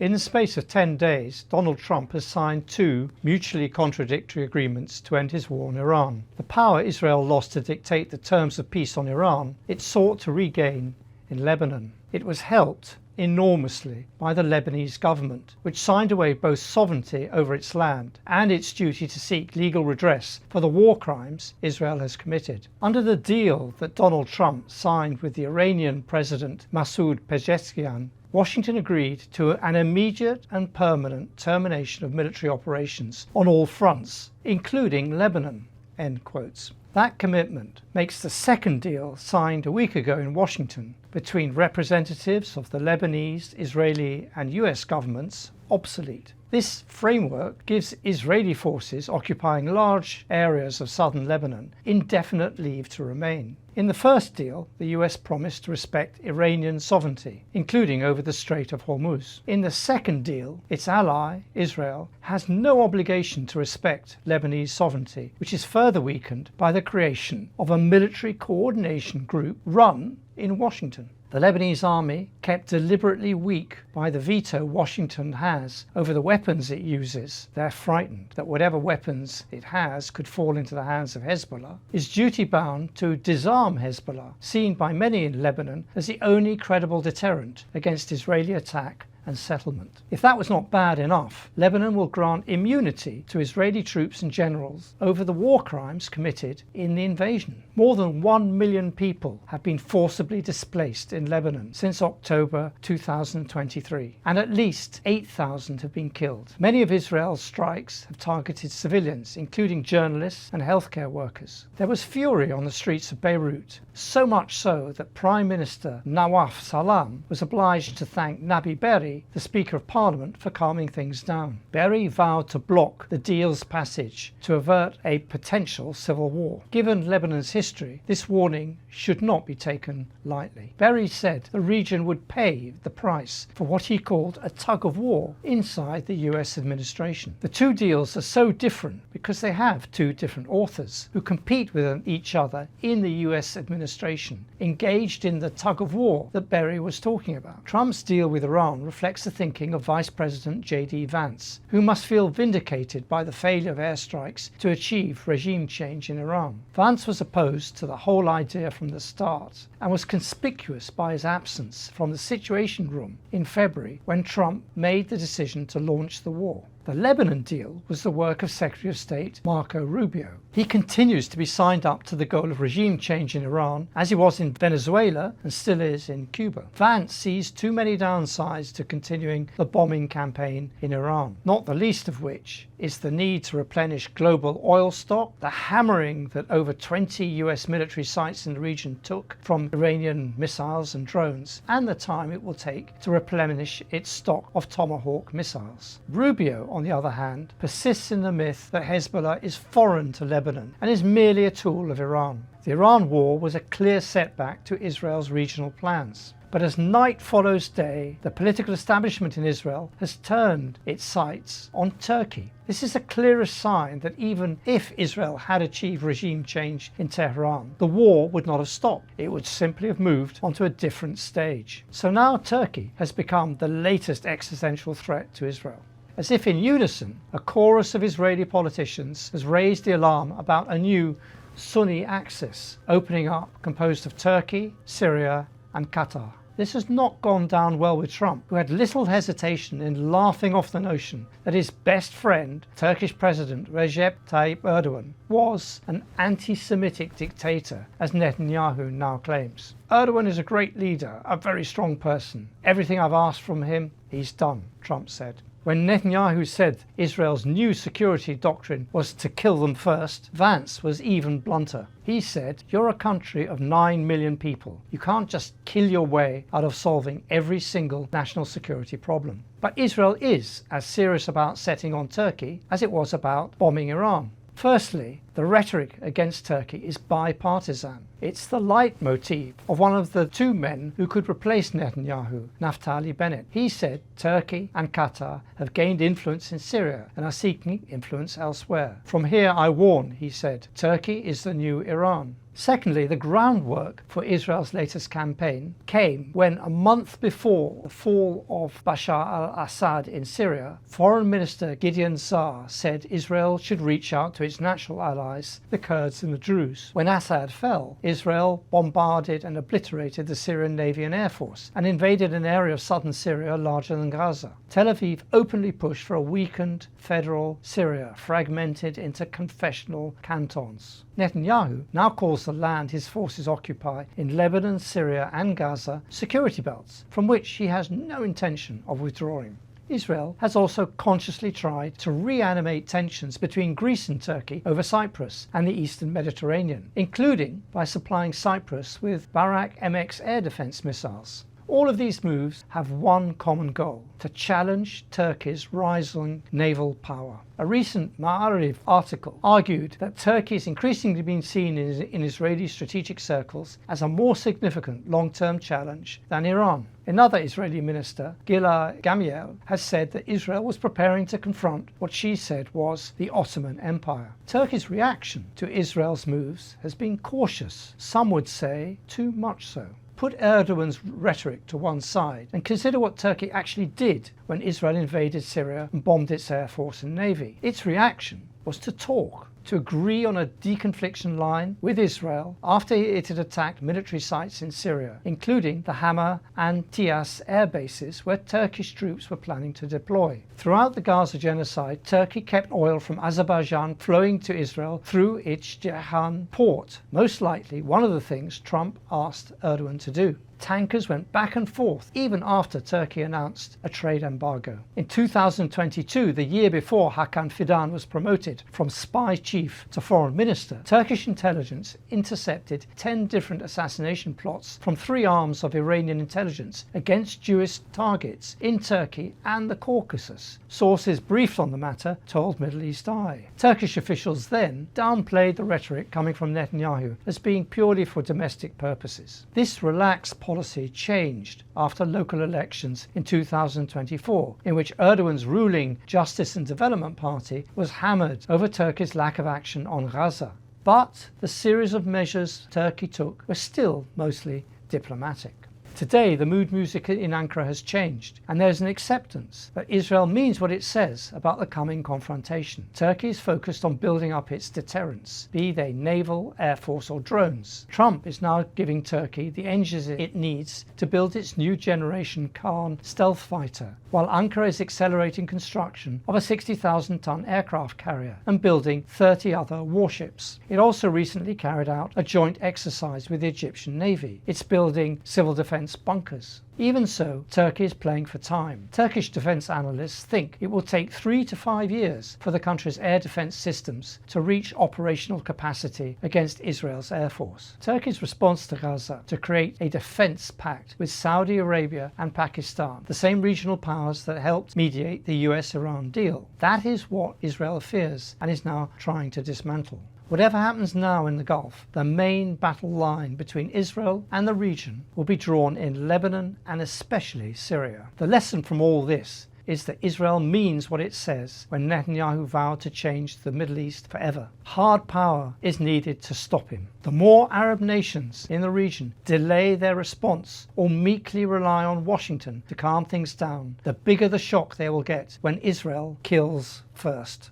In the space of 10 days, Donald Trump has signed 2 mutually contradictory agreements to end his war on Iran. The power Israel lost to dictate the terms of peace on Iran, it sought to regain in Lebanon. It was helped enormously by the Lebanese government, which signed away both sovereignty over its land and its duty to seek legal redress for the war crimes Israel has committed. Under the deal that Donald Trump signed with the Iranian President Masoud Pezeshkian, Washington agreed to an immediate and permanent termination of military operations on all fronts, including Lebanon. End quotes. That commitment makes the second deal signed a week ago in Washington between representatives of the Lebanese, Israeli and US governments obsolete. This framework gives Israeli forces occupying large areas of southern Lebanon indefinite leave to remain. In the first deal, the US promised to respect Iranian sovereignty, including over the Strait of Hormuz. In the second deal, its ally, Israel, has no obligation to respect Lebanese sovereignty, which is further weakened by the creation of a military coordination group run in Washington. The Lebanese army, kept deliberately weak by the veto Washington has over the weapons it uses, they're frightened that whatever weapons it has could fall into the hands of Hezbollah, is duty-bound to disarm Hezbollah, seen by many in Lebanon as the only credible deterrent against Israeli attack and settlement. If that was not bad enough, Lebanon will grant immunity to Israeli troops and generals over the war crimes committed in the invasion. More than 1 million people have been forcibly displaced in Lebanon since October 2023, and at least 8,000 have been killed. Many of Israel's strikes have targeted civilians, including journalists and healthcare workers. There was fury on the streets of Beirut, so much so that Prime Minister Nawaf Salam was obliged to thank Nabi Berri, the Speaker of Parliament, for calming things down. Berri vowed to block the deal's passage to avert a potential civil war. Given Lebanon's history, this warning should not be taken lightly. Berri said the region would pay the price for what he called a tug of war inside the US administration. The 2 deals are so different because they have 2 different authors who compete with each other in the US administration, engaged in the tug of war that Berri was talking about. Trump's deal with Iran reflects the thinking of Vice President JD Vance, who must feel vindicated by the failure of airstrikes to achieve regime change in Iran. Vance was opposed to the whole idea from the start and was conspicuous by his absence from the Situation Room in February when Trump made the decision to launch the war. The Lebanon deal was the work of Secretary of State Marco Rubio. He continues to be signed up to the goal of regime change in Iran, as he was in Venezuela and still is in Cuba. Vance sees too many downsides to continuing the bombing campaign in Iran, not the least of which is the need to replenish global oil stock, the hammering that over 20 US military sites in the region took from Iranian missiles and drones, and the time it will take to replenish its stock of Tomahawk missiles. Rubio, on the other hand, persists in the myth that Hezbollah is foreign to Lebanon and is merely a tool of Iran. The Iran war was a clear setback to Israel's regional plans. But as night follows day, the political establishment in Israel has turned its sights on Turkey. This is the clearest sign that even if Israel had achieved regime change in Tehran, the war would not have stopped. It would simply have moved onto a different stage. So now Turkey has become the latest existential threat to Israel. As if in unison, a chorus of Israeli politicians has raised the alarm about a new Sunni axis opening up, composed of Turkey, Syria and Qatar. This has not gone down well with Trump, who had little hesitation in laughing off the notion that his best friend, Turkish President Recep Tayyip Erdogan, was an anti-Semitic dictator, as Netanyahu now claims. Erdogan is a great leader, a very strong person. Everything I've asked from him, he's done, Trump said. When Netanyahu said Israel's new security doctrine was to kill them first, Vance was even blunter. He said, "You're a country of 9 million people. You can't just kill your way out of solving every single national security problem." But Israel is as serious about setting on Turkey as it was about bombing Iran. Firstly, the rhetoric against Turkey is bipartisan. It's the leitmotif of one of the 2 men who could replace Netanyahu, Naftali Bennett. He said Turkey and Qatar have gained influence in Syria and are seeking influence elsewhere. "From here I warn," he said, "Turkey is the new Iran." Secondly, the groundwork for Israel's latest campaign came when, a month before the fall of Bashar al-Assad in Syria, Foreign Minister Gideon Saar said Israel should reach out to its natural allies, the Kurds and the Druze. When Assad fell, Israel bombarded and obliterated the Syrian Navy and Air Force and invaded an area of southern Syria larger than Gaza. Tel Aviv openly pushed for a weakened federal Syria, fragmented into confessional cantons. Netanyahu now calls the land his forces occupy in Lebanon, Syria and Gaza security belts, from which he has no intention of withdrawing. Israel has also consciously tried to reanimate tensions between Greece and Turkey over Cyprus and the eastern Mediterranean, including by supplying Cyprus with Barak MX air defense missiles. All of these moves have one common goal: to challenge Turkey's rising naval power. A recent Ma'arif article argued that Turkey is increasingly being seen in Israeli strategic circles as a more significant long-term challenge than Iran. Another Israeli minister, Gila Gamiel, has said that Israel was preparing to confront what she said was the Ottoman Empire. Turkey's reaction to Israel's moves has been cautious, some would say too much so. Put Erdogan's rhetoric to one side and consider what Turkey actually did when Israel invaded Syria and bombed its air force and navy. Its reaction was to talk, to agree on a deconfliction line with Israel after it had attacked military sites in Syria, including the Hama and Tias air bases where Turkish troops were planning to deploy. Throughout the Gaza genocide, Turkey kept oil from Azerbaijan flowing to Israel through its Tehran port, most likely one of the things Trump asked Erdogan to do. Tankers went back and forth even after Turkey announced a trade embargo. In 2022, the year before Hakan Fidan was promoted from spy chief to foreign minister, Turkish intelligence intercepted 10 different assassination plots from 3 arms of Iranian intelligence against Jewish targets in Turkey and the Caucasus. Sources briefed on the matter told Middle East Eye. Turkish officials then downplayed the rhetoric coming from Netanyahu as being purely for domestic purposes. This relaxed policy changed after local elections in 2024, in which Erdogan's ruling Justice and Development Party was hammered over Turkey's lack of action on Gaza. But the series of measures Turkey took were still mostly diplomatic. Today, the mood music in Ankara has changed, and there is an acceptance that Israel means what it says about the coming confrontation. Turkey is focused on building up its deterrents, be they naval, air force or drones. Trump is now giving Turkey the engines it needs to build its new generation Khan stealth fighter, while Ankara is accelerating construction of a 60,000-ton aircraft carrier and building 30 other warships. It also recently carried out a joint exercise with the Egyptian Navy. It's building civil defense bunkers. Even so, Turkey is playing for time. Turkish defense analysts think it will take 3 to 5 years for the country's air defense systems to reach operational capacity against Israel's air force. Turkey's response to Gaza to create a defense pact with Saudi Arabia and Pakistan, the same regional powers that helped mediate the US-Iran deal. That is what Israel fears and is now trying to dismantle. Whatever happens now in the Gulf, the main battle line between Israel and the region will be drawn in Lebanon and especially Syria. The lesson from all this is that Israel means what it says when Netanyahu vowed to change the Middle East forever. Hard power is needed to stop him. The more Arab nations in the region delay their response or meekly rely on Washington to calm things down, the bigger the shock they will get when Israel kills first.